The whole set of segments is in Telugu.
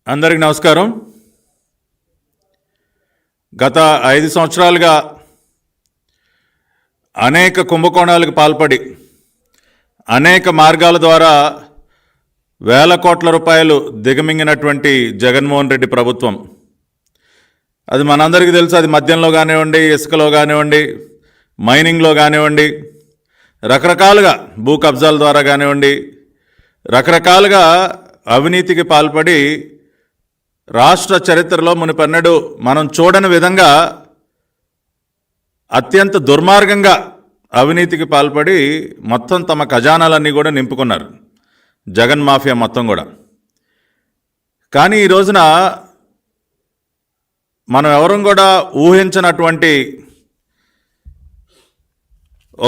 అందరికీ నమస్కారం. గత 5 సంవత్సరాలుగా అనేక కుంభకోణాలకు పాల్పడి అనేక మార్గాల ద్వారా వేల కోట్ల రూపాయలు దిగమింగినటువంటి జగన్మోహన్ రెడ్డి ప్రభుత్వం, అది మనందరికీ తెలుసు. అది మద్యంలో కానివ్వండి, ఇసుకలో కానివ్వండి, మైనింగ్లో కానివ్వండి, రకరకాలుగా భూ కబ్జాల ద్వారా కానివ్వండి, రకరకాలుగా అవినీతికి పాల్పడి రాష్ట్ర చరిత్రలో మునుపెన్నడూ మనం చూడని విధంగా అత్యంత దుర్మార్గంగా అవినీతికి పాల్పడి మొత్తం తమ ఖజానాలన్నీ కూడా నింపుకున్నారు జగన్ మాఫియా మొత్తం కూడా. కానీ ఈ రోజున మనం ఎవరం కూడా ఊహించినటువంటి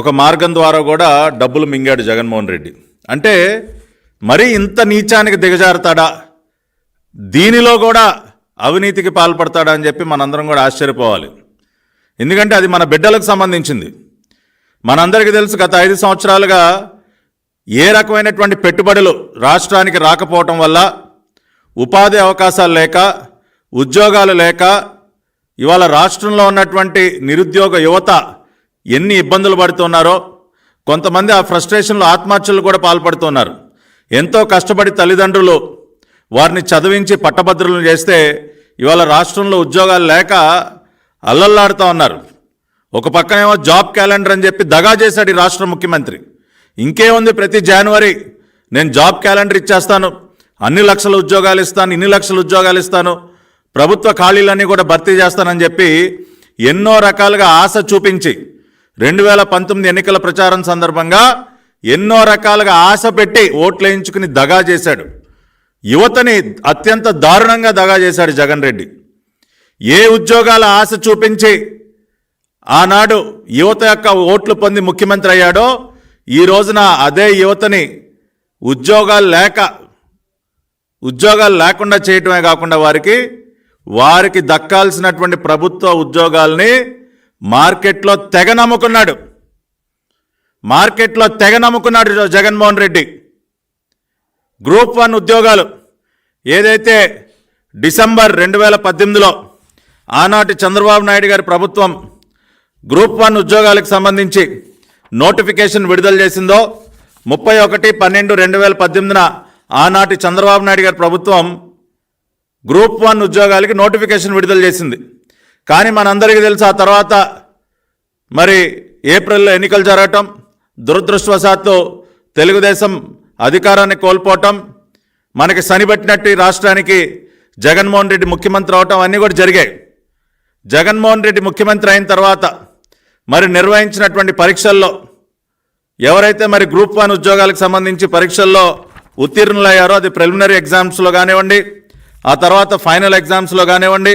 ఒక మార్గం ద్వారా కూడా డబ్బులు మింగాడు జగన్మోహన్ రెడ్డి. అంటే మరీ ఇంత నీచానికి దిగజారుతాడా, దీనిలో కూడా అవినీతికి పాల్పడతాడా అని చెప్పి మనందరం కూడా ఆశ్చర్యపోవాలి. ఎందుకంటే అది మన బిడ్డలకు సంబంధించింది. మనందరికీ తెలుసు, గత 5 సంవత్సరాలుగా ఏ రకమైనటువంటి పెట్టుబడులు రాష్ట్రానికి రాకపోవటం వల్ల, ఉపాధి అవకాశాలు లేక, ఉద్యోగాలు లేక ఇవాళ రాష్ట్రంలో ఉన్నటువంటి నిరుద్యోగ యువత ఎన్ని ఇబ్బందులు పడుతున్నారో, కొంతమంది ఆ ఫ్రస్ట్రేషన్లో ఆత్మహత్యలు కూడా పాల్పడుతున్నారు. ఎంతో కష్టపడి తల్లిదండ్రులు వారిని చదివించి పట్టభద్రులను చేస్తే ఇవాళ రాష్ట్రంలో ఉద్యోగాలు లేక అల్లల్లాడుతూ ఉన్నారు. ఒక పక్కనేమో జాబ్ క్యాలెండర్ అని చెప్పి దగా చేశాడు ఈ రాష్ట్ర ముఖ్యమంత్రి. ఇంకేముంది, ప్రతి జనవరి నేను జాబ్ క్యాలెండర్ ఇచ్చేస్తాను, అన్ని లక్షల ఉద్యోగాలు ఇస్తాను, ఇన్ని లక్షల ఉద్యోగాలు ఇస్తాను, ప్రభుత్వ ఖాళీలన్నీ కూడా భర్తీ చేస్తానని చెప్పి ఎన్నో రకాలుగా ఆశ చూపించి 2019 ఎన్నికల ప్రచారం సందర్భంగా ఎన్నో రకాలుగా ఆశ పెట్టి ఓట్లు వేయించుకుని దగా చేశాడు. యువతని అత్యంత దారుణంగా దగా చేశాడు జగన్ రెడ్డి. ఏ ఉద్యోగాల ఆశ చూపించి ఆనాడు యువత యొక్క ఓట్లు పొంది ముఖ్యమంత్రి అయ్యాడో, ఈ రోజున అదే యువతని ఉద్యోగాలు లేకుండా చేయటమే కాకుండా వారికి దక్కాల్సినటువంటి ప్రభుత్వ ఉద్యోగాల్ని మార్కెట్లో తెగ నమ్ముకున్నాడు జగన్మోహన్ రెడ్డి. గ్రూప్ 1 ఉద్యోగాలు ఏదైతే డిసెంబర్ 2018లో ఆనాటి చంద్రబాబు నాయుడు గారి ప్రభుత్వం గ్రూప్ 1 ఉద్యోగాలకు సంబంధించి నోటిఫికేషన్ విడుదల చేసిందో, 31/12/2018న ఆనాటి చంద్రబాబు నాయుడు గారి ప్రభుత్వం గ్రూప్ 1 ఉద్యోగాలకి నోటిఫికేషన్ విడుదల చేసింది. కానీ మనందరికీ తెలుసు, ఆ తర్వాత మరి ఏప్రిల్లో ఎన్నికలు జరగటం, దురదృష్టవశాత్తు తెలుగుదేశం అధికారాన్ని కోల్పోవటం, మనకి శనిబట్టినట్టు ఈ రాష్ట్రానికి జగన్మోహన్ రెడ్డి ముఖ్యమంత్రి అవటం అన్నీ కూడా జరిగాయి. జగన్మోహన్ రెడ్డి ముఖ్యమంత్రి అయిన తర్వాత మరి నిర్వహించినటువంటి పరీక్షల్లో ఎవరైతే మరి గ్రూప్ 1 ఉద్యోగాలకు సంబంధించి పరీక్షల్లో ఉత్తీర్ణులయ్యారో, అది ప్రిలిమినరీ ఎగ్జామ్స్లో కానివ్వండి, ఆ తర్వాత ఫైనల్ ఎగ్జామ్స్లో కానివ్వండి,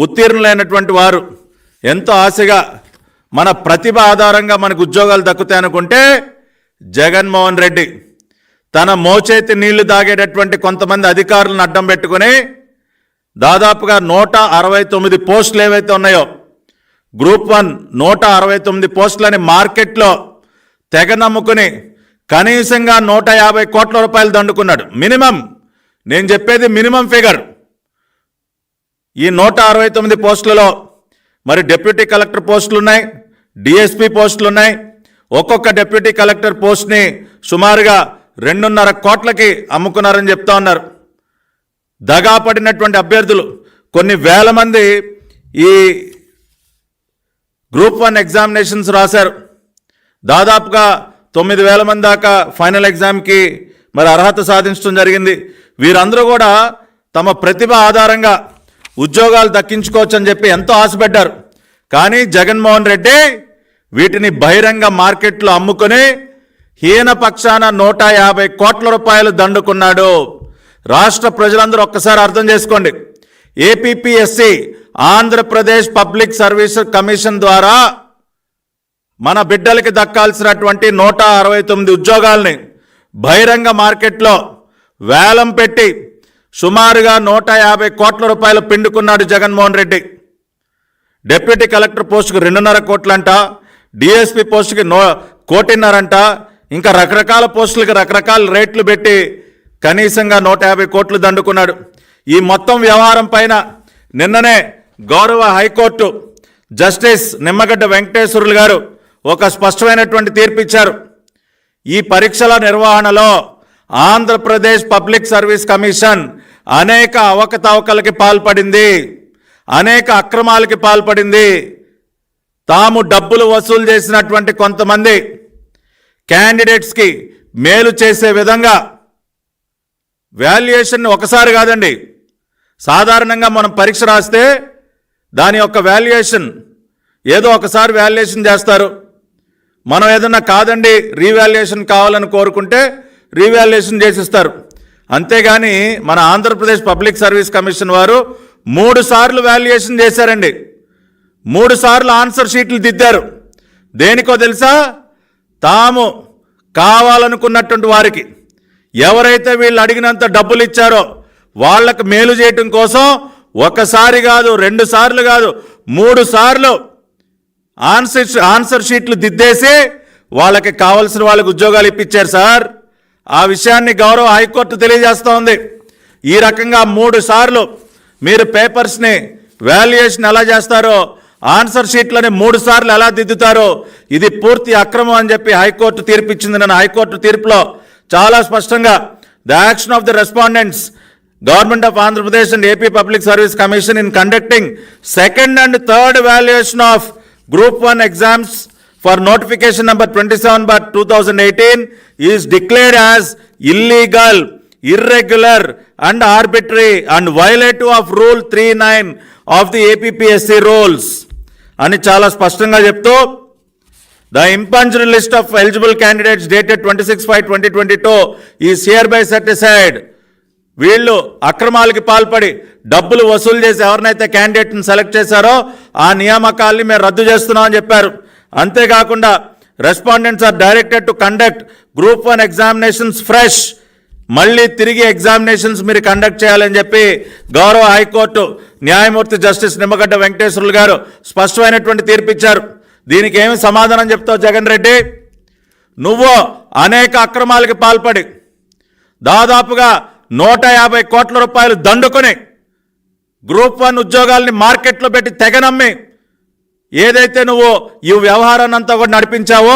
ఉత్తీర్ణులైనటువంటి వారు ఎంతో ఆశగా మన ప్రతిభ ఆధారంగా మనకు ఉద్యోగాలు దక్కుతాయనుకుంటే జగన్మోహన్ రెడ్డి తన మోచేతి నీళ్లు తాగేటటువంటి కొంతమంది అధికారులను అడ్డం పెట్టుకుని దాదాపుగా 169 పోస్టులు ఏవైతే ఉన్నాయో, గ్రూప్ 1 169 పోస్టులని మార్కెట్లో తెగ నమ్ముకుని కనీసంగా 150 కోట్ల రూపాయలు దండుకున్నాడు. మినిమం, నేను చెప్పేది మినిమం ఫిగర్. ఈ 169 పోస్టులలో మరి డిప్యూటీ కలెక్టర్ పోస్టులు ఉన్నాయి, డిఎస్పీ పోస్టులు ఉన్నాయి. ఒక్కొక్క డిప్యూటీ కలెక్టర్ పోస్ట్ని సుమారుగా 2.5 కోట్లకి అమ్ముకున్నారని చెప్తా ఉన్నారు. దగా పడినటువంటి అభ్యర్థులు కొన్ని వేల మంది ఈ గ్రూప్ 1 ఎగ్జామినేషన్స్ రాశారు. దాదాపుగా 9,000 మంది దాకా ఫైనల్ ఎగ్జామ్కి మరి అర్హత సాధించడం జరిగింది. వీరందరూ కూడా తమ ప్రతిభ ఆధారంగా ఉద్యోగాలు దక్కించుకోవచ్చని చెప్పి ఎంతో ఆశపడ్డారు. కానీ జగన్మోహన్ రెడ్డి వీటిని బహిరంగ మార్కెట్లో అమ్ముకొని హీన పక్షాన 150 కోట్ల రూపాయలు దండుకున్నాడు. రాష్ట్ర ప్రజలందరూ ఒక్కసారి అర్థం చేసుకోండి. APPSC Andhra Pradesh public service commission ద్వారా మన బిడ్డలకి దక్కాల్సినటువంటి 169 ఉద్యోగాల్ని బహిరంగ మార్కెట్లో వేలం పెట్టి సుమారుగా 150 కోట్ల రూపాయలు పిండుకున్నాడు జగన్మోహన్ రెడ్డి. డిప్యూటీ కలెక్టర్ పోస్టుకు 2.5 కోట్లంట, డిఎస్పీ పోస్టుకి 1.5 కోట్లంట, ఇంకా రకరకాల పోస్టులకి రకరకాల రేట్లు పెట్టి కనీసంగా 150 కోట్లు దండుకున్నాడు. ఈ మొత్తం వ్యవహారం పైన నిన్ననే గౌరవ హైకోర్టు జస్టిస్ నిమ్మగడ్డ వెంకటేశ్వర్లు గారు ఒక స్పష్టమైనటువంటి తీర్పు ఇచ్చారు. ఈ పరీక్షల నిర్వహణలో ఆంధ్రప్రదేశ్ పబ్లిక్ సర్వీస్ కమిషన్ అనేక అవకతవకలకి పాల్పడింది, అనేక అక్రమాలకి పాల్పడింది. తాము డబ్బులు వసూలు చేసినటువంటి కొంతమంది క్యాండిడేట్స్కి మేలు చేసే విధంగా వాల్యుయేషన్ ఒకసారి కాదండి, సాధారణంగా మనం పరీక్ష రాస్తే దాని యొక్క వాల్యుయేషన్ ఏదో ఒకసారి వాల్యుయేషన్ చేస్తారు. మనం ఏదన్నా కాదండి రీవాల్యుయేషన్ కావాలని కోరుకుంటే రీవాల్యుయేషన్ చేసిస్తారు. అంతేగాని మన ఆంధ్రప్రదేశ్ పబ్లిక్ సర్వీస్ కమిషన్ వారు 3 సార్లు వాల్యుయేషన్ చేశారండి. 3 సార్లు ఆన్సర్ షీట్లు దిద్దారు. దేనికో తెలుసా? తాము కావాలనుకున్నటువంటి వారికి ఎవరైతే వీళ్ళు అడిగినంత డబ్బులు ఇచ్చారో వాళ్ళకు మేలు చేయటం కోసం ఒకసారి కాదు, 2 సార్లు కాదు, 3 సార్లు ఆన్సర్ షీట్లు దిద్దేసి వాళ్ళకి కావాల్సిన వాళ్ళకి ఉద్యోగాలు ఇప్పించారు సార్. ఆ విషయాన్ని గౌరవ హైకోర్టు తెలియజేస్తూ ఉంది. ఈ రకంగా 3 సార్లు మీరు పేపర్స్ని వాల్యుయేషన్ ఎలా చేస్తారో, ఆన్సర్ షీట్లని 3 సార్లు ఎలా దిద్దుతారో ఇది పూర్తి అక్రమం అని చెప్పి హైకోర్టు తీర్పిచ్చింది. నన్ను హైకోర్టు తీర్పులో చాలా స్పష్టంగా the action of the respondents government of Andhra Pradesh and AP public service commission in conducting second and third valuation of Group 1 exams for notification number 27/2018 is declared as illegal, irregular and arbitrary and violative of Rule 39 of the APPSC rules అని చాలా స్పష్టంగా చెప్తూ the impunged list of eligible candidates dated 26/5/2022 is hereby set aside. వీళ్ళు అక్రమాలకి పాల్పడి డబ్బులు వసూలు చేసి ఎవరినైతే క్యాండిడేట్ని సెలెక్ట్ చేశారో ఆ నియామకాల్ని మేము రద్దు చేస్తున్నాం అని చెప్పారు. అంతేకాకుండా respondents are directed to conduct group 1 examinations fresh, మళ్ళీ తిరిగి ఎగ్జామినేషన్స్ మీరు కండక్ట్ చేయాలని చెప్పి గౌరవ హైకోర్టు న్యాయమూర్తి జస్టిస్ నిమ్మగడ్డ వెంకటేశ్వర్లు గారు స్పష్టమైనటువంటి తీర్పిచ్చారు. దీనికి ఏమి సమాధానం చెప్తావు జగన్ రెడ్డి? నువ్వు అనేక అక్రమాలకి పాల్పడి దాదాపుగా 150 కోట్ల రూపాయలు దండుకొని గ్రూప్ 1 ఉద్యోగాల్ని మార్కెట్లో పెట్టి తెగనమ్మి ఏదైతే నువ్వు ఈ వ్యవహారాన్ని అంతా కూడా నడిపించావో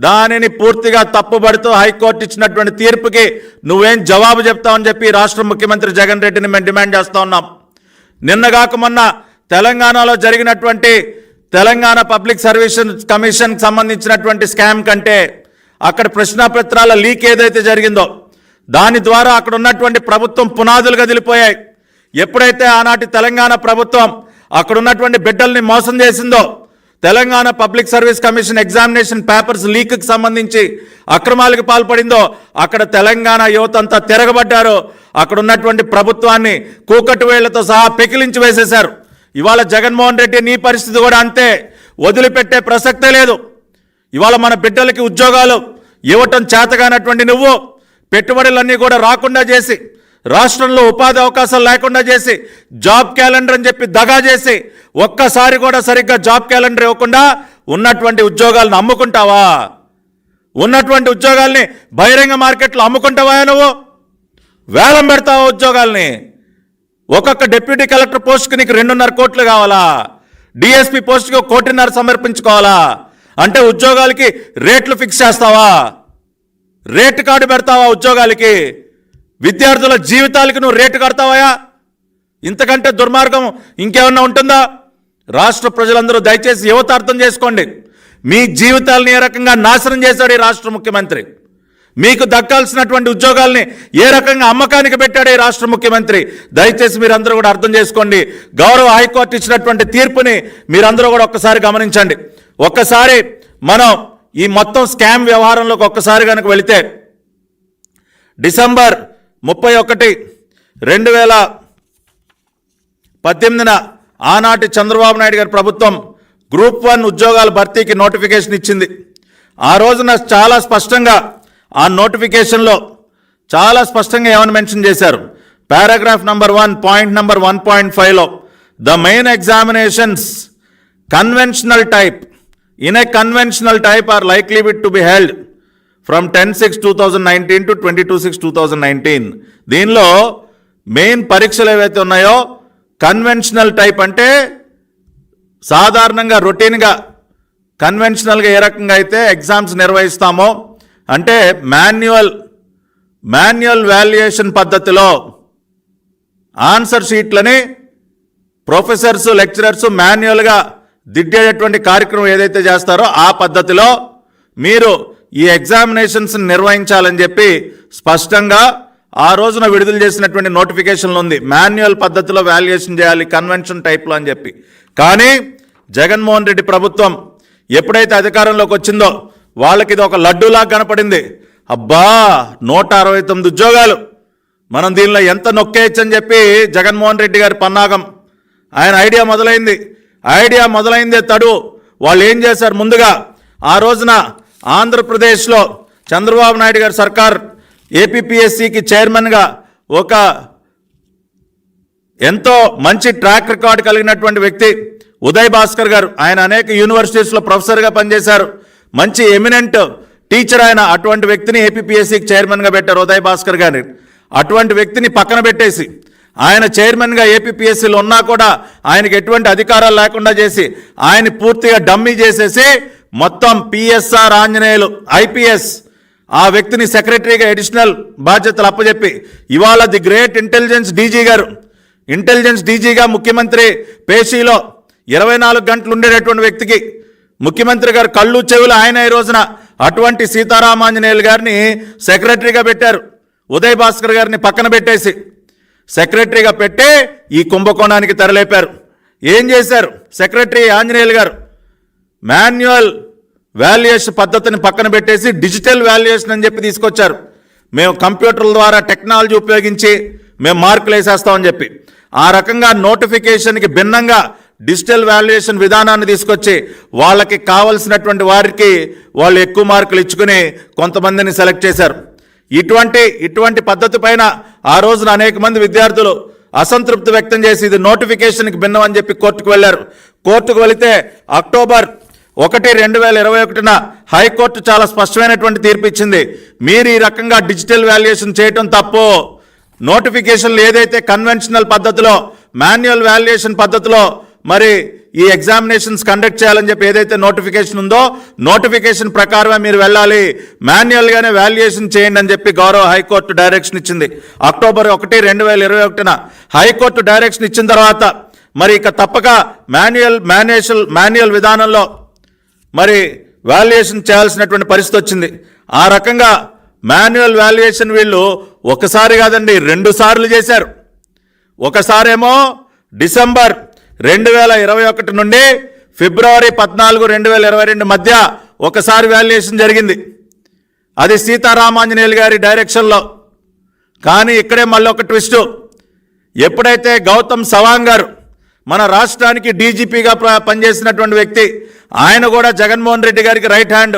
దానిని పూర్తిగా తప్పుబడుతూ హైకోర్టు ఇచ్చినటువంటి తీర్పుకి నువ్వేం జవాబు చెప్తావని చెప్పి రాష్ట్ర ముఖ్యమంత్రి జగన్ రెడ్డిని మేము డిమాండ్ చేస్తూ ఉన్నాం. నిన్నగాక మొన్న తెలంగాణలో జరిగినటువంటి తెలంగాణ పబ్లిక్ సర్వీస్ కమిషన్కి సంబంధించినటువంటి స్కామ్ కంటే అక్కడ ప్రశ్నాపత్రాల లీక్ ఏదైతే జరిగిందో దాని ద్వారా అక్కడ ఉన్నటువంటి ప్రభుత్వం పునాదులు కదిలిపోయాయి. ఎప్పుడైతే ఆనాటి తెలంగాణ ప్రభుత్వం అక్కడ ఉన్నటువంటి బిడ్డల్ని మోసం చేసిందో, Telangana public service commission examination papers లీక్కి సంబంధించి అక్రమాలకు పాల్పడిందో అక్కడ తెలంగాణ యువత అంతా తిరగబడ్డారు. అక్కడ ఉన్నటువంటి ప్రభుత్వాన్ని కూకటి వేళ్లతో సహా పెకిలించి వేసేశారు. ఇవాళ జగన్మోహన్ రెడ్డి నీ పరిస్థితి కూడా అంతే, వదిలిపెట్టే ప్రసక్తే లేదు. ఇవాళ మన బిడ్డలకి ఉద్యోగాలు ఇవ్వటం చేతగానటువంటి నువ్వు పెట్టుబడులన్నీ కూడా రాకుండా చేసి, రాష్ట్రంలో ఉపాధి అవకాశాలు లేకుండా చేసి, జాబ్ క్యాలెండర్ అని చెప్పి దగా చేసి ఒక్కసారి కూడా సరిగ్గా జాబ్ క్యాలెండర్ ఇవ్వకుండా ఉన్నటువంటి ఉద్యోగాలను అమ్ముకుంటావా? ఉన్నటువంటి ఉద్యోగాల్ని బహిరంగ మార్కెట్లో అమ్ముకుంటావా? నువ్వు వేలం పెడతావా ఉద్యోగాల్ని? ఒక్కొక్క డిప్యూటీ కలెక్టర్ పోస్ట్కి నీకు 2.5 కోట్లు కావాలా? డిఎస్పీ పోస్ట్కి 1.5 కోటి సమర్పించుకోవాలా? అంటే ఉద్యోగాలకి రేట్లు ఫిక్స్ చేస్తావా? రేటు కార్డు పెడతావా ఉద్యోగాలకి? విద్యార్థుల జీవితాలకి నువ్వు రేటు కడతావా? ఇంతకంటే దుర్మార్గం ఇంకేమన్నా ఉంటుందా? రాష్ట్ర ప్రజలందరూ దయచేసి యువత అర్థం చేసుకోండి. మీ జీవితాలని ఏ రకంగా నాశనం చేశాడు ఈ రాష్ట్ర ముఖ్యమంత్రి. మీకు దక్కాల్సినటువంటి ఉద్యోగాల్ని ఏ రకంగా అమ్మకానికి పెట్టాడు ఈ రాష్ట్ర ముఖ్యమంత్రి. దయచేసి మీరందరూ కూడా అర్థం చేసుకోండి. గౌరవ హైకోర్టు ఇచ్చినటువంటి తీర్పుని మీరందరూ కూడా ఒక్కసారి గమనించండి. ఒక్కసారి మనం ఈ మొత్తం స్కామ్ వ్యవహారంలోకి ఒక్కసారి కనుక వెళితే డిసెంబర్ 31, 2018 ఆనాటి చంద్రబాబు నాయుడు గారి ప్రభుత్వం గ్రూప్ 1 ఉద్యోగాల భర్తీకి నోటిఫికేషన్ ఇచ్చింది. ఆ రోజున చాలా స్పష్టంగా ఆ నోటిఫికేషన్లో చాలా స్పష్టంగా ఏమని మెన్షన్ చేశారు? పారాగ్రాఫ్ నంబర్ 1 పాయింట్ నంబర్ 1.5లో the main examinations conventional type in a conventional type are likely to be held from 10/6/2019 to 22/6/2019. దీనిలో మెయిన్ పరీక్షలు ఏవైతే ఉన్నాయో కన్వెన్షనల్ టైప్ అంటే సాధారణంగా రొటీన్గా కన్వెన్షనల్గా ఏ రకంగా అయితే ఎగ్జామ్స్ నిర్వహిస్తామో అంటే మాన్యువల్ వాల్యుయేషన్ పద్ధతిలో ఆన్సర్ షీట్లని ప్రొఫెసర్స్ లెక్చరర్స్ మాన్యువల్గా దిద్దేటటువంటి కార్యక్రమం ఏదైతే చేస్తారో ఆ పద్ధతిలో మీరు ఈ ఎగ్జామినేషన్స్ నిర్వహించాలని చెప్పి స్పష్టంగా ఆ రోజున విడుదల చేసినటువంటి నోటిఫికేషన్లు ఉంది. మాన్యువల్ పద్ధతిలో వాల్యుయేషన్ చేయాలి కన్వెన్షన్ టైప్లో అని చెప్పి. కానీ జగన్మోహన్ రెడ్డి ప్రభుత్వం ఎప్పుడైతే అధికారంలోకి వచ్చిందో వాళ్ళకి ఇది ఒక లడ్డూలాగా కనపడింది. అబ్బా 169 ఉద్యోగాలు మనం దీనిలో ఎంత నొక్కేయచ్చని చెప్పి జగన్మోహన్ రెడ్డి గారి పన్నాగం. ఆయన ఐడియా మొదలైందే తడు. వాళ్ళు ఏం చేశారు, ముందుగా ఆ రోజున ఆంధ్రప్రదేశ్లో చంద్రబాబు నాయుడు గారి సర్కార్ ఏపీపీఎస్సికి చైర్మన్గా ఒక ఎంతో మంచి ట్రాక్ రికార్డ్ కలిగినటువంటి వ్యక్తి ఉదయ్ భాస్కర్ గారు. ఆయన అనేక యూనివర్సిటీస్లో ప్రొఫెసర్గా పనిచేశారు, మంచి ఎమినెంట్ టీచర్ ఆయన. అటువంటి వ్యక్తిని ఏపీపీఎస్సికి చైర్మన్గా పెట్టారు ఉదయ్ భాస్కర్ గారిని. అటువంటి వ్యక్తిని పక్కన పెట్టేసి ఆయన చైర్మన్గా ఏపీపీఎస్సీలో ఉన్నా కూడా ఆయనకి ఎటువంటి అధికారాలు లేకుండా చేసి ఆయన పూర్తిగా డమ్మీ చేసేసి మొత్తం పిఎస్ఆర్ ఆంజనేయులు ఐపీఎస్ ఆ వ్యక్తిని సెక్రటరీగా అడిషనల్ బాధ్యతలు అప్పచెప్పి ఇవాళ ది గ్రేట్ ఇంటెలిజెన్స్ డీజీగా ముఖ్యమంత్రి పేషీలో 24 గంటలు ఉండేటటువంటి వ్యక్తికి ముఖ్యమంత్రి గారు కళ్ళు చెవులు ఆయన ఈ రోజున అటువంటి సీతారామాంజనేయులు గారిని సెక్రటరీగా పెట్టారు. ఉదయ్ భాస్కర్ గారిని పక్కన పెట్టేసి సెక్రటరీగా పెట్టే ఈ కుంభకోణానికి తెరలేపారు. ఏం చేశారు, సెక్రటరీ ఆంజనేయులు గారు మాన్యువల్ వాల్యుయేషన్ పద్ధతిని పక్కన పెట్టేసి డిజిటల్ వాల్యుయేషన్ అని చెప్పి తీసుకొచ్చారు. మేము కంప్యూటర్ల ద్వారా టెక్నాలజీ ఉపయోగించి మేము మార్కులు వేసేస్తామని చెప్పి ఆ రకంగా నోటిఫికేషన్కి భిన్నంగా డిజిటల్ వాల్యుయేషన్ విధానాన్ని తీసుకొచ్చి వాళ్ళకి కావలసినటువంటి వారికి వాళ్ళు ఎక్కువ మార్కులు ఇచ్చుకుని కొంతమందిని సెలెక్ట్ చేశారు. ఇటువంటి పద్ధతి పైన ఆ రోజున అనేక మంది విద్యార్థులు అసంతృప్తి వ్యక్తం చేసి ఇది నోటిఫికేషన్కి భిన్నం అని చెప్పి కోర్టుకు వెళ్ళారు. కోర్టుకు వెళితే అక్టోబర్ 1, 2021 హైకోర్టు చాలా స్పష్టమైనటువంటి తీర్పు ఇచ్చింది. మీరు ఈ రకంగా డిజిటల్ వాల్యుయేషన్ చేయటం తప్పు. నోటిఫికేషన్లు ఏదైతే కన్వెన్షనల్ పద్ధతిలో మాన్యువల్ వాల్యుయేషన్ పద్ధతిలో మరి ఈ ఎగ్జామినేషన్స్ కండక్ట్ చేయాలని చెప్పి ఏదైతే నోటిఫికేషన్ ఉందో నోటిఫికేషన్ ప్రకారమే మీరు వెళ్ళాలి, మాన్యువల్గానే వాల్యుయేషన్ చేయండి అని చెప్పి గౌరవ హైకోర్టు డైరెక్షన్ ఇచ్చింది. అక్టోబర్ 1, 2021 హైకోర్టు డైరెక్షన్ ఇచ్చిన తర్వాత మరి ఇక తప్పక మాన్యువల్ విధానంలో మరి వాల్యుయేషన్ చేయాల్సినటువంటి పరిస్థితి వచ్చింది. ఆ రకంగా మాన్యువల్ వాల్యుయేషన్ వీళ్ళు ఒకసారి కాదండి 2 సార్లు చేశారు. ఒకసారేమో డిసెంబర్ 2021 నుండి ఫిబ్రవరి 14, 2022 మధ్య ఒకసారి వాల్యుయేషన్ జరిగింది. అది సీతారామాంజనేయులు గారి డైరెక్షన్లో. కానీ ఇక్కడే మళ్ళీ ఒక ట్విస్టు. ఎప్పుడైతే గౌతమ్ సవాంగ్ గారు మన రాష్ట్రానికి డీజీపీగా పనిచేసినటువంటి వ్యక్తి, ఆయన కూడా జగన్మోహన్ రెడ్డి గారికి రైట్ హ్యాండ్.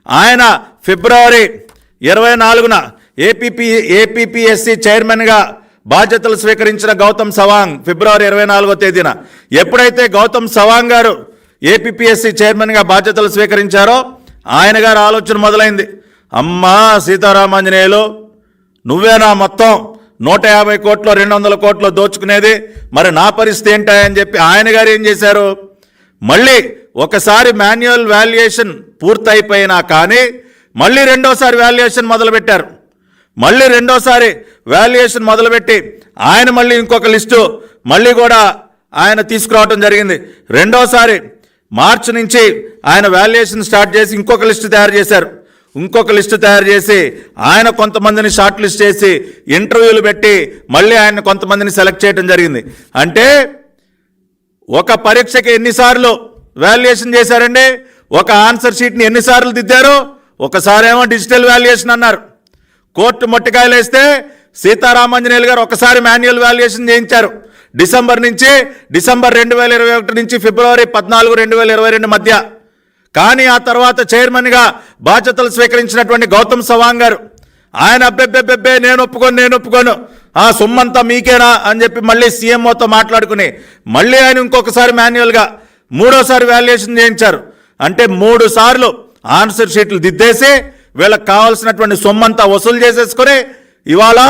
ఆయన ఫిబ్రవరి 24న ఏపీపీఎస్సీ చైర్మన్గా బాధ్యతలు స్వీకరించిన గౌతమ్ సవాంగ్ ఫిబ్రవరి 24వ తేదీన ఎప్పుడైతే గౌతమ్ సవాంగ్ గారు ఏపీపీఎస్సీ చైర్మన్గా బాధ్యతలు స్వీకరించారో ఆయన గారు ఆలోచన మొదలైంది. అమ్మా సీతారామాంజనేయులు, నువ్వేనా మొత్తం 150 కోట్లు 200 కోట్లు దోచుకునేది, మరి నా పరిస్థితి ఏంటని చెప్పి ఆయన గారు ఏం చేశారు, మళ్ళీ ఒకసారి మాన్యువల్ వాల్యుయేషన్ పూర్తయిపోయినా కానీ మళ్ళీ రెండోసారి వాల్యుయేషన్ మొదలుపెట్టారు. మళ్ళీ రెండోసారి వాల్యుయేషన్ మొదలుపెట్టి ఆయన మళ్ళీ ఇంకొక లిస్టు మళ్ళీ కూడా ఆయన తీసుకురావడం జరిగింది. రెండోసారి మార్చి నుంచి ఆయన వాల్యుయేషన్ స్టార్ట్ చేసి ఇంకొక లిస్టు తయారు చేశారు. ఇంకొక లిస్టు తయారు చేసి ఆయన కొంతమందిని షార్ట్ లిస్ట్ చేసి ఇంటర్వ్యూలు పెట్టి మళ్ళీ ఆయన కొంతమందిని సెలెక్ట్ చేయడం జరిగింది. అంటే ఒక పరీక్షకి ఎన్నిసార్లు వాల్యుయేషన్ చేశారండి, ఒక ఆన్సర్ షీట్ని ఎన్నిసార్లు దిద్దారు, ఒకసారేమో డిజిటల్ వాల్యుయేషన్ అన్నారు. కోర్టు మొట్టికాయలు వేస్తే సీతారామాంజనేయులు గారు ఒకసారి మాన్యువల్ వాల్యుయేషన్ చేయించారు. డిసెంబర్ 2021 నుంచి ఫిబ్రవరి 14, 2022 మధ్య. కానీ ఆ తర్వాత చైర్మన్గా బాధ్యతలు స్వీకరించినటువంటి గౌతమ్ సవాంగ్ గారు ఆయన అబ్బెబ్బెబ్బెబ్బే నేను ఒప్పుకోను ఆ సొమ్మంతా మీకేనా అని చెప్పి మళ్ళీ సీఎంఓతో మాట్లాడుకుని మళ్ళీ ఆయన ఇంకొకసారి మాన్యువల్గా మూడోసారి వాల్యుయేషన్ చేయించారు. అంటే 3 సార్లు ఆన్సర్ షీట్లు దిద్దేసి వీళ్ళకి కావాల్సినటువంటి సొమ్మంతా వసూలు చేసేసుకొని ఇవాళ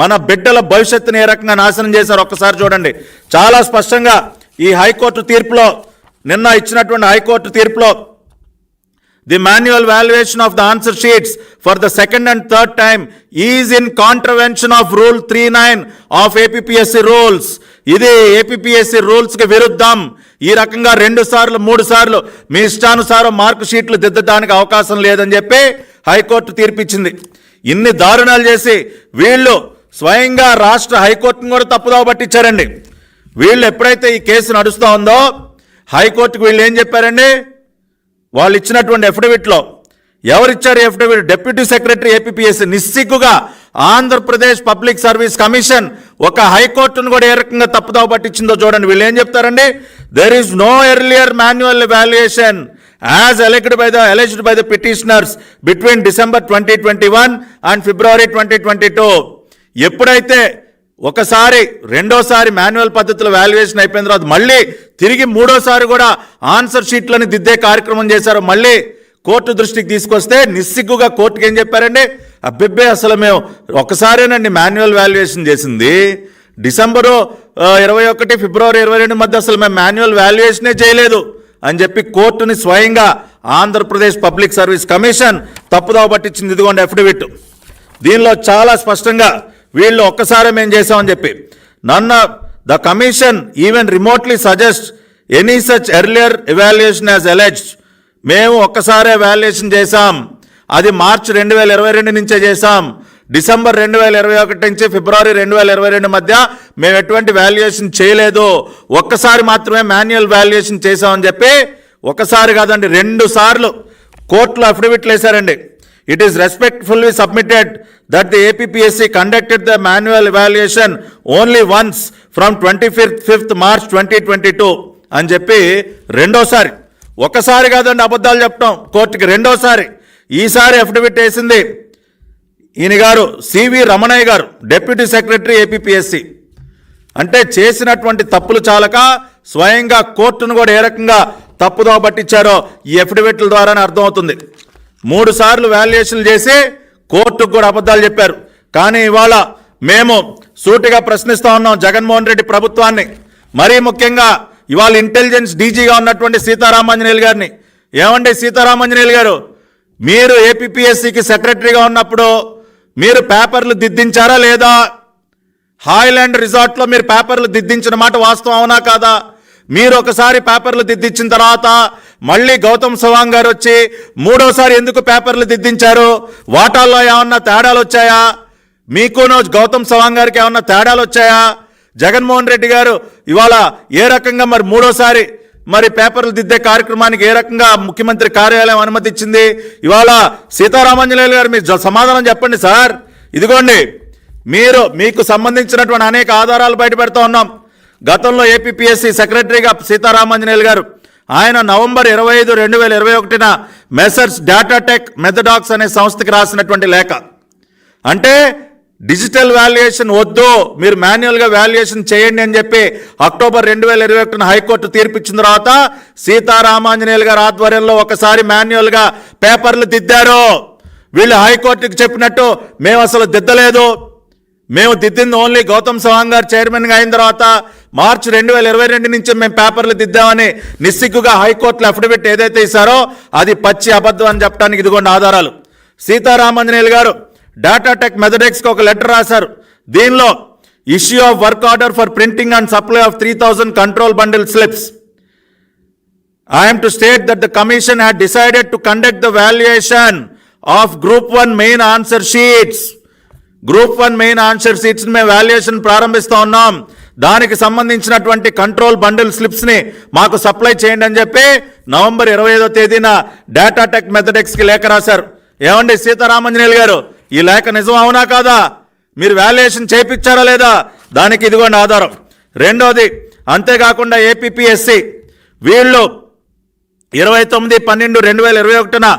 మన బిడ్డల భవిష్యత్తుని ఏ రకంగా నాశనం చేశారు ఒక్కసారి చూడండి. చాలా స్పష్టంగా ఈ హైకోర్టు తీర్పులో, నిన్న ఇచ్చినటువంటి హైకోర్టు తీర్పులో, the manual valuation of the answer sheets for the second and third time is in contravention of Rule 39 of APPSC rules. ఇది APPSC రూల్స్ కి విరుద్ధం. ఈ రకంగా 2 సార్లు 3 సార్లు మీ ఇష్టానుసారం మార్కు షీట్లు దిద్దడానికి అవకాశం లేదని చెప్పి హైకోర్టు తీర్పిచ్చింది. ఇన్ని దారుణాలు చేసి వీళ్ళు స్వయంగా రాష్ట్ర హైకోర్టును కూడా తప్పుదోవ పట్టించారండి. వీళ్ళు ఎప్పుడైతే ఈ కేసు నడుస్తూ ఉందో హైకోర్టుకు వీళ్ళు ఏం చెప్పారండి, వాళ్ళు ఇచ్చినటువంటి అఫిడవిట్లో ఎవరిచ్చారు అఫిడవిట్? Deputy secretary APPSC. నిస్సిగ్గుగా ఆంధ్రప్రదేశ్ పబ్లిక్ సర్వీస్ కమిషన్ ఒక హైకోర్టును కూడా ఏ రకంగా తప్పుదోవ పట్టించిందో చూడండి. వీళ్ళు ఏం చెప్తారండి, there is no earlier manual evaluation as alleged by the petitioners between December 2021 and February 2022. ఎప్పుడైతే ఒకసారి రెండోసారి మాన్యువల్ పద్ధతిలో వాల్యుయేషన్ అయిపోయిన తర్వాత మళ్ళీ తిరిగి మూడోసారి కూడా ఆన్సర్ షీట్లను దిద్దే కార్యక్రమం చేశారు. మళ్ళీ కోర్టు దృష్టికి తీసుకొస్తే నిస్సిగ్గుగా కోర్టుకి ఏం చెప్పారండి, అబ్బెబ్బే అసలు మేము ఒకసారేనండి మాన్యువల్ వాల్యుయేషన్ చేసింది, డిసెంబరు 21 ఫిబ్రవరి 22 మధ్య అసలు మేము మాన్యువల్ వాల్యుయేషనే చేయలేదు అని చెప్పి కోర్టుని స్వయంగా ఆంధ్రప్రదేశ్ పబ్లిక్ సర్వీస్ కమిషన్ తప్పుదోవ పట్టించింది. ఇదిగోండి అఫిడవిట్. దీనిలో చాలా స్పష్టంగా వీళ్ళు ఒక్కసారి మేము చేసామని చెప్పి, none the commission even remotely suggest any such earlier evaluation as alleged. మేము ఒక్కసారే వాల్యుయేషన్ చేశాం, అది మార్చి 2022 నుంచే చేశాం. డిసెంబర్ 2021 నుంచి ఫిబ్రవరి 2022 మధ్య మేము ఎటువంటి వాల్యుయేషన్ చేయలేదు, ఒక్కసారి మాత్రమే మాన్యువల్ వాల్యుయేషన్ చేశామని చెప్పి, ఒకసారి కాదండి 2 సార్లు కోర్టులో అఫిడవిట్లు వేశారండి. It is respectfully submitted that the APPSC conducted the manual evaluation only once from 25th March 2022 అని చెప్పి రెండోసారి, ఒకసారి కాదండి అబద్ధాలు చెప్పడం కోర్టుకి, రెండోసారి. ఈసారి అఫిడవిట్ వేసింది ఈయన గారు సివి రమణయ్య గారు, డిప్యూటీ సెక్రటరీ ఏపీపీఎస్సీ. అంటే చేసినటువంటి తప్పులు చాలక స్వయంగా కోర్టును కూడా ఏ రకంగా తప్పుదోవ పట్టించారో ఈ అఫిడవిట్ల ద్వారానే అర్థమవుతుంది. 3 సార్లు వాల్యుయేషన్లు చేసి కోర్టుకు కూడా అబద్ధాలు చెప్పారు. కానీ ఇవాళ మేము సూటిగా ప్రశ్నిస్తూ ఉన్నాం జగన్మోహన్ రెడ్డి ప్రభుత్వాన్ని, మరీ ముఖ్యంగా ఇవాళ ఇంటెలిజెన్స్ డీజీగా ఉన్నటువంటి సీతారామాంజనేయులు గారిని. ఏమండి సీతారామాంజనేయులు గారు, మీరు ఏపీపీఎస్సీకి సెక్రటరీగా ఉన్నప్పుడు మీరు పేపర్లు దిద్దించారా లేదా? హాయ్లాండ్ రిసార్ట్లో మీరు పేపర్లు దిద్దించిన మాట వాస్తవం అవునా కాదా? మీరు ఒకసారి పేపర్లు దిద్దించిన తర్వాత మళ్ళీ గౌతమ్ సవాంగ్ గారు వచ్చి మూడోసారి ఎందుకు పేపర్లు దిద్దించారు? వాటాల్లో ఏమన్నా తేడాలు వచ్చాయా? మీకునో గౌతమ్ సవాంగ్ గారికి ఏమన్నా తేడాలు వచ్చాయా? జగన్మోహన్ రెడ్డి గారు ఇవాళ ఏ రకంగా మరి మూడోసారి మరి పేపర్లు దిద్దే కార్యక్రమానికి ఏ రకంగా ముఖ్యమంత్రి కార్యాలయం అనుమతి ఇచ్చింది? ఇవాళ సీతారామాంజనేయులు గారు మీరు సమాధానం చెప్పండి సార్. ఇదిగోండి మీకు సంబంధించినటువంటి అనేక ఆధారాలు బయట పెడతా ఉన్నాం. గతంలో ఏపీపీఎస్సీ సెక్రటరీగా సీతారామాంజనేయులు గారు, ఆయన నవంబర్ 25, 2021 మెసర్స్ డేటాటెక్ మెథడాక్స్ అనే సంస్థకి రాసినటువంటి లేఖ, అంటే డిజిటల్ వాల్యుయేషన్ వద్దు, మీరు మాన్యువల్గా వాల్యుయేషన్ చేయండి అని చెప్పి అక్టోబర్ 2021 హైకోర్టు తీర్పిచ్చిన తర్వాత సీతారామాంజనేయులు గారి ఆధ్వర్యంలో ఒకసారి మాన్యువల్గా పేపర్లు దిద్దారు. వీళ్ళు హైకోర్టుకి చెప్పినట్టు మేము అసలు దిద్దలేదు, మేము దిద్దింది ఓన్లీ గౌతమ్ సవాంగ్ గారు చైర్మన్గా అయిన తర్వాత మార్చి 2022 నుంచి మేము పేపర్లు దిద్దామని నిస్సిగ్గుగా హైకోర్టులో అఫిడవిట్ ఏదైతే ఇస్తారో అది పచ్చి అబద్ధం అని చెప్పడానికి ఇదిగోండి ఆధారాలు. సీతారామాంజనేయులు గారు డేటాటెక్ మెథడెక్స్కి ఒక లెటర్ రాశారు. దీనిలో issue of work order for printing and supply of 3000 control bundle slips. I am to state that the commission had decided to conduct the valuation of Group 1 main answer sheets. Group 1 main answer sheets మేము వాల్యుయేషన్ ప్రారంభిస్తూ ఉన్నాం, దానికి సంబంధించినటువంటి కంట్రోల్ బండిల్ స్లిప్స్ని మాకు సప్లై చేయండి అని చెప్పి నవంబర్ 25వ తేదీన డేటాటెక్ మెథడెక్స్కి లేఖ రాశారు. ఏమండి సీతారామాంజనేయులు గారు, ఈ లేఖ నిజం అవునా కాదా? మీరు వాల్యుయేషన్ చేయించారా లేదా? దానికి ఇదిగోండి ఆధారం. రెండోది, అంతేకాకుండా ఏపీపీఎస్సీ వీళ్ళు 29/12/2021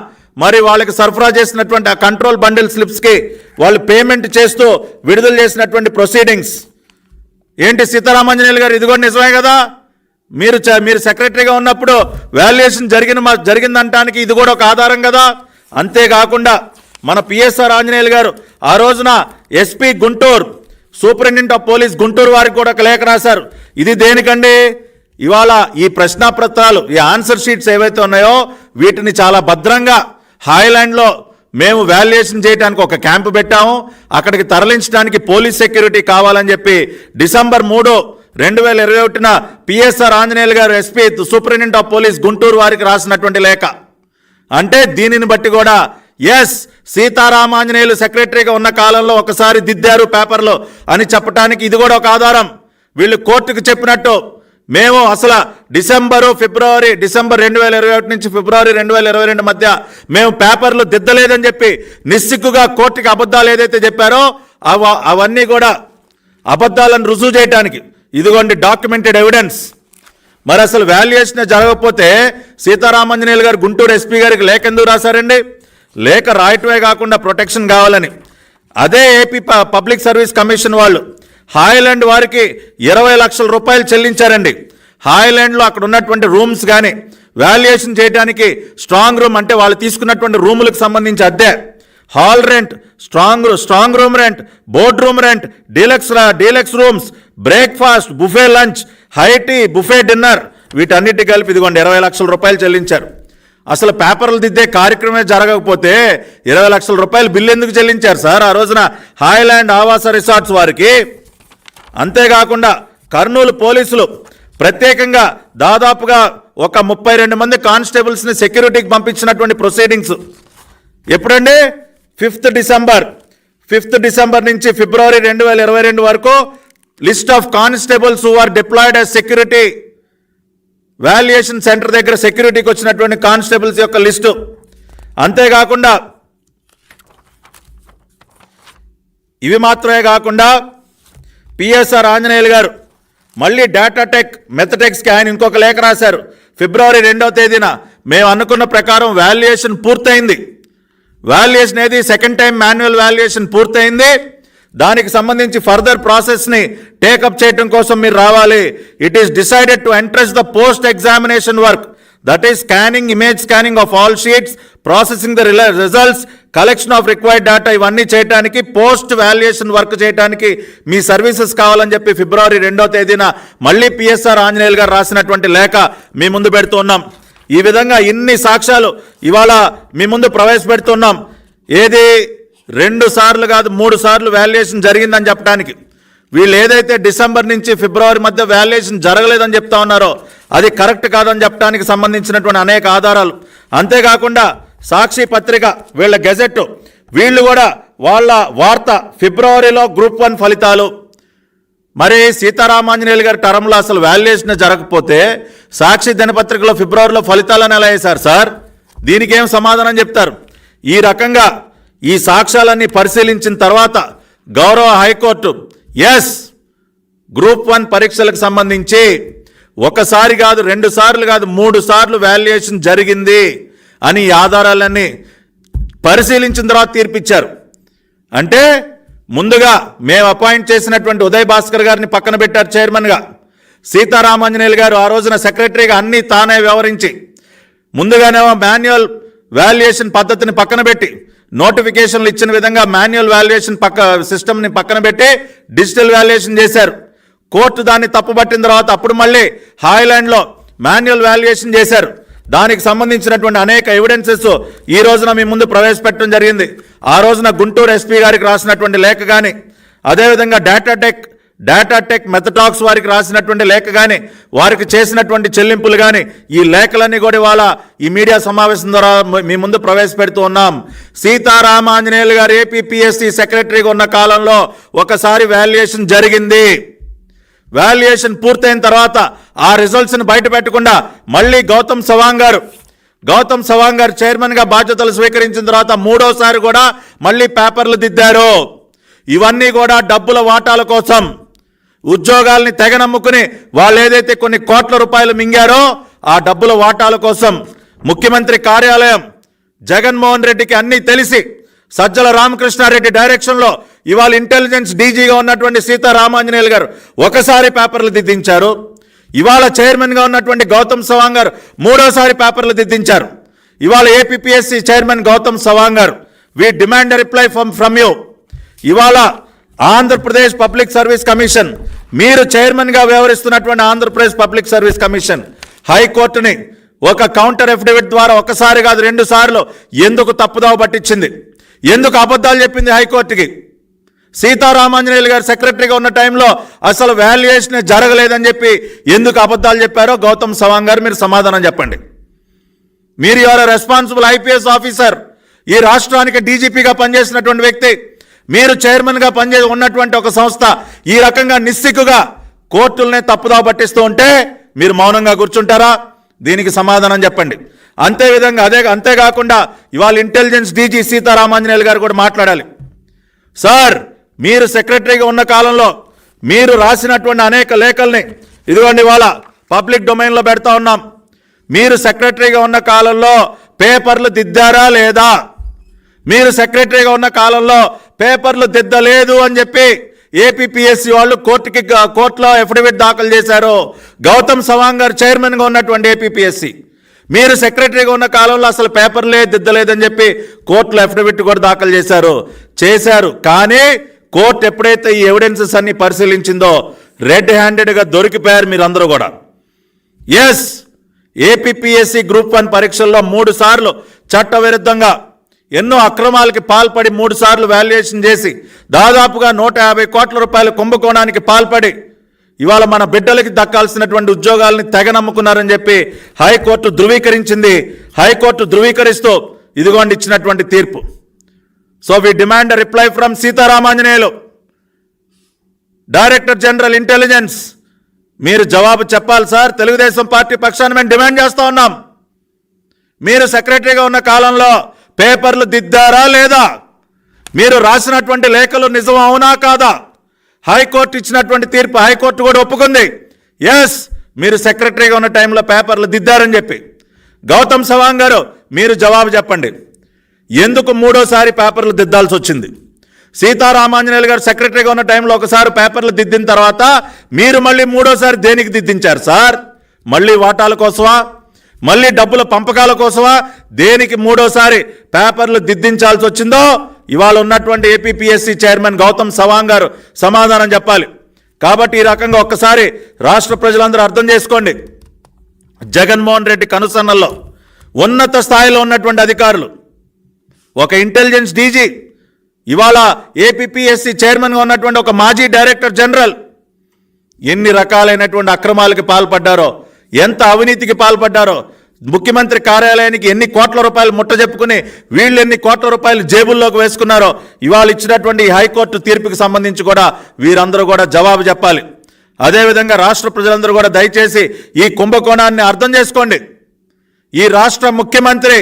మరి వాళ్ళకి సరఫరా చేసినటువంటి ఆ కంట్రోల్ బండిల్ స్లిప్స్కి వాళ్ళు పేమెంట్ చేస్తూ విడుదల చేసినటువంటి ప్రొసీడింగ్స్ ఏంటి సీతారామాంజనేయులు గారు? ఇదిగోండి నిజమే కదా, మీరు సెక్రటరీగా ఉన్నప్పుడు వాల్యుయేషన్ జరిగిందంటానికి ఇది కూడా ఒక ఆధారం కదా. అంతేకాకుండా మన పిఎస్ఆర్ ఆంజనేయులు గారు ఆ రోజున SP Guntur, superintendent of police Guntur వారికి కూడా ఒక లేఖ రాశారు. ఇది దేనికండి? ఇవాళ ఈ ప్రశ్నాపత్రాలు, ఈ ఆన్సర్ షీట్స్ ఏవైతే ఉన్నాయో వీటిని చాలా భద్రంగా హాయ్లాండ్లో మేము వాల్యుయేషన్ చేయడానికి ఒక క్యాంపు పెట్టాము. అక్కడికి తరలించడానికి పోలీస్ సెక్యూరిటీ కావాలని చెప్పి డిసెంబర్ 3, 2021 పిఎస్ఆర్ ఆంజనేయులు గారు SP superintendent of police Guntur వారికి రాసినటువంటి లేఖ. అంటే దీనిని బట్టి కూడా ఎస్, సీతారామాంజనేయులు సెక్రటరీగా ఉన్న కాలంలో ఒకసారి దిద్దారు పేపర్లో అని చెప్పడానికి ఇది కూడా ఒక ఆధారం. వీళ్ళు కోర్టుకు చెప్పినట్టు మేము అసలు డిసెంబర్ 2021 నుంచి ఫిబ్రవరి 2022 మధ్య మేము పేపర్లు దిద్దలేదని చెప్పి నిస్సిగ్గుగా కోర్టుకి అబద్ధాలు ఏదైతే చెప్పారో అవన్నీ కూడా అబద్ధాలను రుజువు చేయడానికి ఇదిగోండి డాక్యుమెంటెడ్ ఎవిడెన్స్. మరి అసలు వాల్యుయేషన్ జరగకపోతే సీతారామాంజనేయులు గారు గుంటూరు ఎస్పీ గారికి లేఖ ఎందుకు రాశారండి? లేఖ రాయటమే కాకుండా ప్రొటెక్షన్ కావాలని. అదే ఏపీ పబ్లిక్ సర్వీస్ కమిషన్ వాళ్ళు హాయ్లాండ్ వారికి 20 లక్షల రూపాయలు చెల్లించారండి. హాయ్లాండ్లో అక్కడ ఉన్నటువంటి రూమ్స్ కానీ వాల్యుయేషన్ చేయడానికి స్ట్రాంగ్ రూమ్ అంటే వాళ్ళు తీసుకున్నటువంటి రూములకు సంబంధించి అద్దె, hall rent, strong room rent, board room rent, deluxe rooms, breakfast, buffet lunch, high tea, buffet dinner, వీటన్నిటి కలిపి ఇదిగోండి 20 లక్షల రూపాయలు చెల్లించారు. అసలు పేపర్లు దిద్దే కార్యక్రమే జరగకపోతే 20 లక్షల రూపాయలు బిల్లు ఎందుకు చెల్లించారు సార్ ఆ రోజున హాయ్లాండ్ ఆవాస రిసార్ట్స్ వారికి? అంతేకాకుండా కర్నూలు పోలీసులు ప్రత్యేకంగా దాదాపుగా ఒక 32 మంది కానిస్టేబుల్స్ని సెక్యూరిటీకి పంపించినటువంటి ప్రొసీడింగ్స్ ఎప్పుడండి? 5th డిసెంబర్ నుంచి ఫిబ్రవరి 2022 వరకు list of constables who are deployed as security, valuation centre దగ్గర సెక్యూరిటీకి వచ్చినటువంటి కానిస్టేబుల్స్ యొక్క లిస్టు. అంతేకాకుండా ఇవి మాత్రమే కాకుండా పిఎస్ఆర్ ఆంజనేయులు గారు మళ్ళీ డేటాటెక్ మెథటెక్స్కి ఆయన ఇంకొక లేఖ రాశారు. ఫిబ్రవరి 2వ తేదీన మేము అనుకున్న ప్రకారం వాల్యుయేషన్ పూర్తయింది. వాల్యుయేషన్ ఏది? సెకండ్ టైం మాన్యువల్ వాల్యుయేషన్ పూర్తయింది. దానికి సంబంధించి ఫర్దర్ ప్రాసెస్ని టేకప్ చేయడం కోసం మీరు రావాలి. It is decided to entrust the post examination work, that is scanning, image scanning of all sheets, processing the results, collection of required data, ఇవన్నీ చేయడానికి పోస్ట్ వాల్యుయేషన్ వర్క్ చేయడానికి మీ సర్వీసెస్ కావాలని చెప్పి ఫిబ్రవరి 2వ తేదీన మళ్ళీ పిఎస్ఆర్ ఆంజనేయులు గారు రాసినటువంటి లేఖ మీ ముందు పెడుతున్నాం. ఈ విధంగా ఇన్ని సాక్ష్యాలు ఇవాళ మీ ముందు ప్రవేశపెడుతున్నాం. ఏది 2 సార్లు కాదు 3 సార్లు వాల్యుయేషన్ జరిగిందని చెప్పడానికి. వీళ్ళు ఏదైతే డిసెంబర్ నుంచి ఫిబ్రవరి మధ్య వాల్యుయేషన్ జరగలేదని చెప్తా ఉన్నారో అది కరెక్ట్ కాదని చెప్పడానికి సంబంధించినటువంటి అనేక ఆధారాలు. అంతేకాకుండా సాక్షి పత్రిక వీళ్ళ గెజెట్ వీళ్ళు కూడా వాళ్ళ వార్త ఫిబ్రవరిలో గ్రూప్ 1 ఫలితాలు. మరి సీతారామాంజనేయులు గారి టర్మ్లో అసలు వాల్యుయేషన్ జరగకపోతే సాక్షి దినపత్రికలో ఫిబ్రవరిలో ఫలితాలను ఎలా వేశారు సార్? దీనికి ఏం సమాధానం చెప్తారు? ఈ రకంగా ఈ సాక్ష్యాలన్నీ పరిశీలించిన తర్వాత గౌరవ హైకోర్టు ఎస్, గ్రూప్ 1 పరీక్షలకు సంబంధించి ఒకసారి కాదు 2 సార్లు కాదు 3 సార్లు వాల్యుయేషన్ జరిగింది అని ఈ ఆధారాలన్నీ పరిశీలించిన తర్వాత తీర్పిచ్చారు. అంటే ముందుగా మేము అపాయింట్ చేసినటువంటి ఉదయ్ భాస్కర్ గారిని పక్కన పెట్టారు చైర్మన్గా. సీతారామాంజనేయులు గారు ఆ రోజున సెక్రటరీగా అన్నీ తానే వ్యవహరించి ముందుగానేమో మాన్యువల్ వాల్యుయేషన్ పద్ధతిని పక్కన పెట్టి నోటిఫికేషన్లు ఇచ్చిన విధంగా మాన్యువల్ వాల్యుయేషన్ సిస్టమ్ని పక్కన పెట్టి డిజిటల్ వాల్యుయేషన్ చేశారు. కోర్టు దాన్ని తప్పుపట్టిన తర్వాత అప్పుడు మళ్ళీ హాయ్లాండ్లో మాన్యువల్ వాల్యుయేషన్ చేశారు. దానికి సంబంధించినటువంటి అనేక ఎవిడెన్సెస్ ఈ రోజున మీ ముందు ప్రవేశపెట్టడం జరిగింది. ఆ రోజున గుంటూరు ఎస్పీ గారికి రాసినటువంటి లేఖ కానీ, అదేవిధంగా డేటాటెక్ మెథటాక్స్ వారికి రాసినటువంటి లేఖ కానీ, వారికి చేసినటువంటి చెల్లింపులు కానీ, ఈ లేఖలన్నీ కూడా ఇవాళ ఈ మీడియా సమావేశం ద్వారా మీ ముందు ప్రవేశపెడుతూ ఉన్నాం. సీతారామాంజనేయులు గారు ఏపీపీఎస్సీ సెక్రటరీగా ఉన్న కాలంలో ఒకసారి వాల్యుయేషన్ జరిగింది. వాల్యుయేషన్ పూర్తయిన తర్వాత ఆ రిజల్ట్స్ని బయట పెట్టకుండా మళ్ళీ గౌతమ్ సవాంగ్ గారు చైర్మన్గా బాధ్యతలు స్వీకరించిన తర్వాత 3వసారి కూడా మళ్ళీ పేపర్లు దిద్దారు. ఇవన్నీ కూడా డబ్బుల వాటాల కోసం, ఉద్యోగాల్ని తెగనమ్ముకుని వాళ్ళు ఏదైతే కొన్ని కోట్ల రూపాయలు మింగారో ఆ డబ్బుల వాటాల కోసం ముఖ్యమంత్రి కార్యాలయం జగన్మోహన్ రెడ్డికి అన్నీ తెలిసి సజ్జల రామకృష్ణారెడ్డి డైరెక్షన్లో ఇవాళ ఇంటెలిజెన్స్ డీజీగా ఉన్నటువంటి సీతారామాంజనేయులు గారు ఒకసారి పేపర్లు దిద్దించారు. ఇవాళ చైర్మన్గా ఉన్నటువంటి గౌతమ్ సవాంగ్ గారు 3వసారి పేపర్లు దిద్దించారు. ఇవాళ ఏపీపీఎస్సీ చైర్మన్ గౌతమ్ సవాంగ్ గారు we demand reply from you. ఇవాళ ఆంధ్రప్రదేశ్ పబ్లిక్ సర్వీస్ కమిషన్, మీరు చైర్మన్గా వ్యవహరిస్తున్నటువంటి ఆంధ్రప్రదేశ్ పబ్లిక్ సర్వీస్ కమిషన్ హైకోర్టుని ఒక కౌంటర్ ఎఫిడవిట్ ద్వారా ఒకసారి కాదు 2 సార్లు ఎందుకు తప్పుదోవ పట్టించింది, ఎందుకు అబద్ధాలు చెప్పింది హైకోర్టుకి? సీతారామాంజనేయులు గారు సెక్రటరీగా ఉన్న టైంలో అసలు వాల్యుయేషన్ జరగలేదని చెప్పి ఎందుకు అబద్ధాలు చెప్పారో గౌతమ్ సవాంగ్ గారు మీరు సమాధానం చెప్పండి. మీరు యువర్ రెస్పాన్సిబుల్ ఐపీఎస్ ఆఫీసర్, ఈ రాష్ట్రానికి డీజీపీగా పనిచేసినటువంటి వ్యక్తి, మీరు చైర్మన్గా ఉన్నటువంటి ఒక సంస్థ ఈ రకంగా నిస్సిగ్గుగా కోర్టులనే తప్పుదోవ పట్టిస్తూ ఉంటే మీరు మౌనంగా కూర్చుంటారా? దీనికి సమాధానం చెప్పండి. అంతేకాకుండా ఇవాళ ఇంటెలిజెన్స్ డీజీ సీతారామాంజనేయులు గారు కూడా మాట్లాడాలి. సార్, మీరు సెక్రటరీగా ఉన్న కాలంలో మీరు రాసినటువంటి అనేక లేఖల్ని ఇదిగోండి ఇవాళ పబ్లిక్ డొమైన్లో పెడతా ఉన్నాం. మీరు సెక్రటరీగా ఉన్న కాలంలో పేపర్లు దిద్దారా లేదా? మీరు సెక్రటరీగా ఉన్న కాలంలో పేపర్లు దిద్దలేదు అని చెప్పి ఏపీపీఎస్సీ వాళ్ళు కోర్టులో అఫిడవిట్ దాఖలు చేశారు. గౌతమ్ సవాంగ్ గారు చైర్మన్గా ఉన్నటువంటి ఏపీపీఎస్సీ, మీరు సెక్రటరీగా ఉన్న కాలంలో అసలు పేపర్లే దిద్దలేదని చెప్పి కోర్టులో అఫిడవిట్ కూడా దాఖలు చేశారు. కానీ కోర్టు ఎప్పుడైతే ఈ ఎవిడెన్సెస్ అన్ని పరిశీలించిందో రెడ్ హ్యాండెడ్గా దొరికిపోయారు మీరందరూ కూడా. ఎస్, ఏపీపీఎస్సీ గ్రూప్ 1 పరీక్షల్లో 3 సార్లు చట్టవిరుద్ధంగా ఎన్నో అక్రమాలకి పాల్పడి 3 సార్లు వాల్యుయేషన్ చేసి దాదాపుగా 150 కోట్ల రూపాయల కుంభకోణానికి పాల్పడి ఇవాళ మన బిడ్డలకి దక్కాల్సినటువంటి ఉద్యోగాలని తెగనమ్ముకున్నారని చెప్పి హైకోర్టు ధృవీకరించింది. హైకోర్టు ధృవీకరిస్తూ ఇదిగోండి ఇచ్చినటువంటి తీర్పు. So we demand reply from Seetharamanjaneyulu, director general intelligence. మీరు జవాబు చెప్పాలి సార్. తెలుగుదేశం పార్టీ పక్షాన మేము డిమాండ్ చేస్తూ ఉన్నాం. మీరు సెక్రటరీగా ఉన్న కాలంలో పేపర్లు దిద్దారా లేదా? మీరు రాసినటువంటి లేఖలు నిజం అవునా కాదా? హైకోర్టు ఇచ్చినటువంటి తీర్పు హైకోర్టు కూడా ఒప్పుకుంది. ఎస్, మీరు సెక్రటరీగా ఉన్న టైంలో పేపర్లు దిద్దారని చెప్పి. గౌతమ్ సవాంగ్ గారు మీరు జవాబు చెప్పండి. ఎందుకు 3వసారి పేపర్లు దిద్దాల్సి వచ్చింది? సీతారామాంజనేయులు గారు సెక్రటరీగా ఉన్న టైంలో ఒకసారి పేపర్లు దిద్దిన తర్వాత మీరు మళ్ళీ 3వసారి దేనికి దిద్దించారు సార్? మళ్ళీ వాటాల కోసమా? మళ్ళీ డబ్బుల పంపకాల కోసమా? దేనికి 3వసారి పేపర్లు దిద్దించాల్సి వచ్చిందో ఇవాళ ఉన్నటువంటి ఏపీపీఎస్సీ చైర్మన్ గౌతమ్ సవాంగ్ గారు సమాధానం చెప్పాలి. కాబట్టి ఈ రకంగా ఒక్కసారి రాష్ట్ర ప్రజలందరూ అర్థం చేసుకోండి. జగన్మోహన్ రెడ్డి కనుసన్నల్లో ఉన్నత స్థాయిలో ఉన్నటువంటి అధికారులు, ఒక ఇంటెలిజెన్స్ డీజీ, ఇవాళ ఏపీపీఎస్సీ చైర్మన్గా ఉన్నటువంటి ఒక మాజీ డైరెక్టర్ జనరల్ ఎన్ని రకాలైనటువంటి అక్రమాలకి పాల్పడ్డారో, ఎంత అవినీతికి పాల్పడ్డారో, ముఖ్యమంత్రి కార్యాలయానికి ఎన్ని కోట్ల రూపాయలు ముట్ట చెప్పుకుని వీళ్ళు ఎన్ని కోట్ల రూపాయలు జేబుల్లోకి వేసుకున్నారో ఇవాళ ఇచ్చినటువంటి హైకోర్టు తీర్పుకి సంబంధించి కూడా వీరందరూ కూడా జవాబు చెప్పాలి. అదేవిధంగా రాష్ట్ర ప్రజలందరూ కూడా దయచేసి ఈ కుంభకోణాన్ని అర్థం చేసుకోండి. ఈ రాష్ట్ర ముఖ్యమంత్రి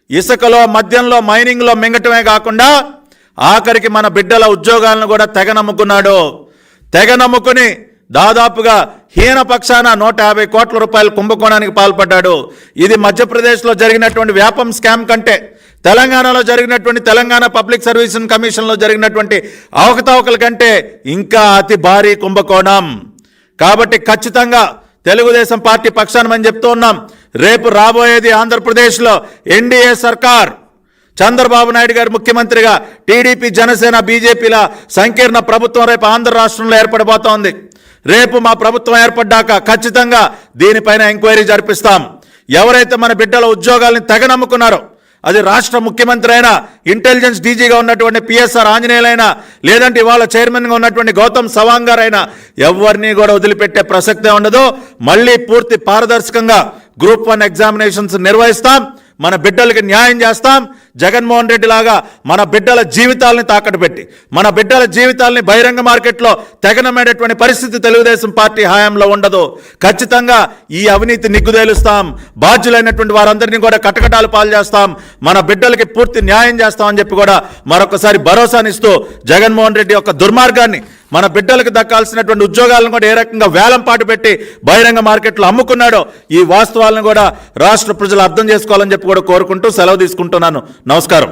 ఇసుకలో, మద్యంలో, మైనింగ్లో మింగటమే కాకుండా ఆఖరికి మన బిడ్డల ఉద్యోగాలను కూడా తెగనమ్ముకున్నాడు. తెగనమ్ముకుని దాదాపుగా హీనపక్షాన 150 కోట్ల రూపాయల కుంభకోణానికి పాల్పడ్డాడు. ఇది మధ్యప్రదేశ్లో జరిగినటువంటి వ్యాపం స్కామ్ కంటే తెలంగాణలో జరిగినటువంటి తెలంగాణ పబ్లిక్ సర్వీస్ కమిషన్లో జరిగినటువంటి అవకతవకల కంటే ఇంకా అతి భారీ కుంభకోణం. కాబట్టి ఖచ్చితంగా తెలుగుదేశం పార్టీ పక్షాన మనం చెప్తూ ఉన్నాం, రేపు రాబోయేది ఆంధ్రప్రదేశ్లో ఎన్డీఏ సర్కార్, చంద్రబాబు నాయుడు గారు ముఖ్యమంత్రిగా, టీడీపీ, జనసేన, బీజేపీల సంకీర్ణ ప్రభుత్వం రేపు ఆంధ్ర రాష్ట్రంలో ఏర్పడబోతోంది. రేపు మా ప్రభుత్వం ఏర్పడ్డాక ఖచ్చితంగా దీనిపైన ఎంక్వైరీ జరిపిస్తాం. ఎవరైతే మన బిడ్డల ఉద్యోగాల్ని తెగనమ్ముకున్నారో, అది రాష్ట్ర ముఖ్యమంత్రి అయినా, ఇంటెలిజెన్స్ డీజీగా ఉన్నటువంటి పిఎస్ఆర్ ఆంజనేయులైనా, లేదంటే ఇవాళ చైర్మన్గా ఉన్నటువంటి గౌతమ్ సవాంగ్ గారు అయినా ఎవరిని కూడా వదిలిపెట్టే ప్రసక్తే ఉండదు. మళ్ళీ పూర్తి పారదర్శకంగా గ్రూప్ 1 ఎగ్జామినేషన్స్ నిర్వహిస్తాం. మన బిడ్డలకి న్యాయం చేస్తాం. జగన్మోహన్ రెడ్డి లాగా మన బిడ్డల జీవితాలని తాకట్టు పెట్టి, మన బిడ్డల జీవితాలని బహిరంగ మార్కెట్లో తెగనమేటటువంటి పరిస్థితి తెలుగుదేశం పార్టీ హయాంలో ఉండదు. ఖచ్చితంగా ఈ అవినీతి నిగ్గుదేలుస్తాం. బాధ్యులైనటువంటి వారందరినీ కూడా కటకటాలు పాలు చేస్తాం. మన బిడ్డలకి పూర్తి న్యాయం చేస్తామని చెప్పి కూడా మరొకసారి భరోసానిస్తూ జగన్మోహన్ రెడ్డి యొక్క దుర్మార్గాన్ని, మన బిడ్డలకు దక్కాల్సినటువంటి ఉద్యోగాలను కూడా ఏ రకంగా వేలంపాటు పెట్టి బహిరంగ మార్కెట్లో అమ్ముకున్నాడో ఈ వాస్తవాలను కూడా రాష్ట్ర ప్రజలు అర్థం చేసుకోవాలని చెప్పి కూడా కోరుకుంటూ సెలవు తీసుకుంటున్నాను. నమస్కారం.